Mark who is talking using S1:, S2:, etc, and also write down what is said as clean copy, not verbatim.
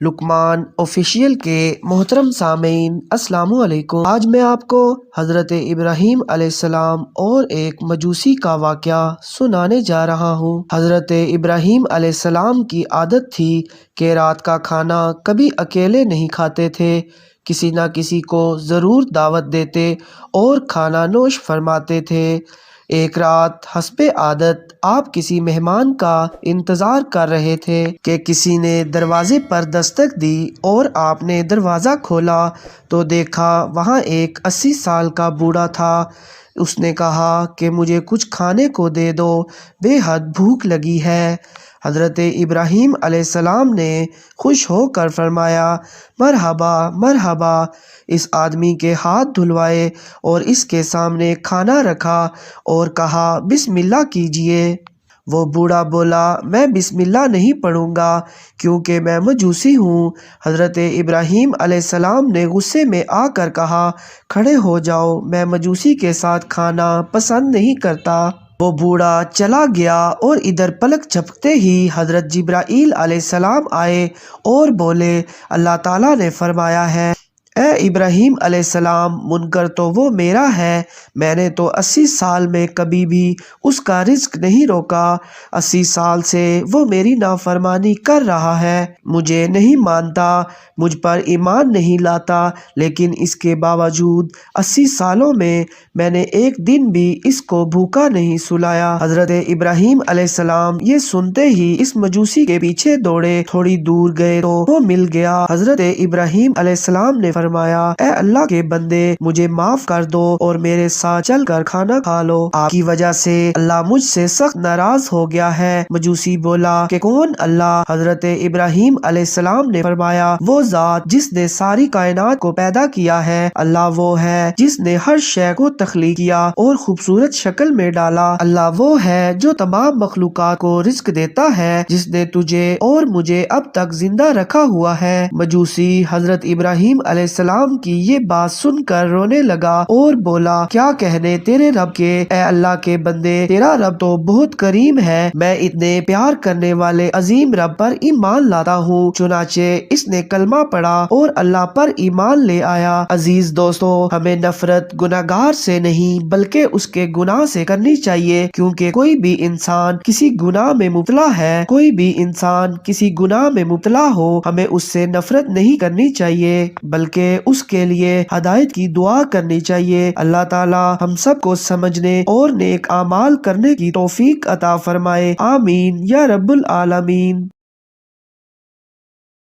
S1: لقمان official کے محترم سامعین السلام علیکم۔ آج میں آپ کو حضرت ابراہیم علیہ السلام اور ایک مجوسی کا واقعہ سنانے جا رہا ہوں۔ حضرت ابراہیم علیہ السلام کی عادت تھی کہ رات کا کھانا کبھی اکیلے نہیں کھاتے تھے، کسی نہ کسی کو ضرور دعوت دیتے اور کھانا نوش فرماتے تھے۔ ایک رات حسب عادت آپ کسی مہمان کا انتظار کر رہے تھے کہ کسی نے دروازے پر دستک دی اور آپ نے دروازہ کھولا تو دیکھا وہاں ایک 80 سال کا بوڑھا تھا۔ اس نے کہا کہ مجھے کچھ کھانے کو دے دو، بے حد بھوک لگی ہے۔ حضرت ابراہیم علیہ السلام نے خوش ہو کر فرمایا، مرحبا مرحبا۔ اس آدمی کے ہاتھ دھلوائے اور اس کے سامنے کھانا رکھا اور کہا بسم اللہ کیجئے۔ وہ بوڑھا بولا، میں بسم اللہ نہیں پڑھوں گا کیونکہ میں مجوسی ہوں۔ حضرت ابراہیم علیہ السلام نے غصے میں آ کر کہا، کھڑے ہو جاؤ، میں مجوسی کے ساتھ کھانا پسند نہیں کرتا۔ وہ بوڑھا چلا گیا اور ادھر پلک جھپکتے ہی حضرت جبرائیل علیہ السلام آئے اور بولے، اللہ تعالیٰ نے فرمایا ہے، اے ابراہیم علیہ السلام، منکر تو وہ میرا ہے، میں نے تو 80 سال میں کبھی بھی اس کا رزق نہیں روکا۔ 80 سال سے وہ میری نافرمانی کر رہا ہے، مجھے نہیں مانتا، مجھ پر ایمان نہیں لاتا، لیکن اس کے باوجود 80 سالوں میں نے ایک دن بھی اس کو بھوکا نہیں سلایا۔ حضرت ابراہیم علیہ السلام یہ سنتے ہی اس مجوسی کے پیچھے دوڑے، تھوڑی دور گئے تو وہ مل گیا۔ حضرت ابراہیم علیہ السلام نے فرمایا، اے اللہ کے بندے، مجھے معاف کر دو اور میرے ساتھ چل کر کھانا کھا لو، آپ کی وجہ سے اللہ مجھ سے سخت ناراض ہو گیا ہے۔ مجوسی بولا کہ کون اللہ؟ حضرت ابراہیم علیہ السلام نے فرمایا، وہ ذات جس نے ساری کائنات کو پیدا کیا ہے، اللہ وہ ہے جس نے ہر شے کو تخلیق کیا اور خوبصورت شکل میں ڈالا، اللہ وہ ہے جو تمام مخلوقات کو رزق دیتا ہے، جس نے تجھے اور مجھے اب تک زندہ رکھا ہوا ہے۔ مجوسی حضرت ابراہیم علیہ السلام کی یہ بات سن کر رونے لگا اور بولا، کیا کہنے تیرے رب کے، اے اللہ کے بندے، تیرا رب تو بہت کریم ہے، میں اتنے پیار کرنے والے عظیم رب پر ایمان لاتا ہوں۔ چنانچہ اس نے کلمہ پڑھا اور اللہ پر ایمان لے آیا۔ عزیز دوستو، ہمیں نفرت گناہگار سے نہیں بلکہ اس کے گناہ سے کرنی چاہیے، کیونکہ کوئی بھی انسان کسی گناہ میں مبتلا ہے، کوئی بھی انسان کسی گناہ میں مبتلا ہو، ہمیں اس سے نفرت نہیں کرنی چاہیے بلکہ اس کے لیے ہدایت کی دعا کرنی چاہیے۔ اللہ تعالی ہم سب کو سمجھنے اور نیک اعمال کرنے کی توفیق عطا فرمائے، آمین یا رب العالمین۔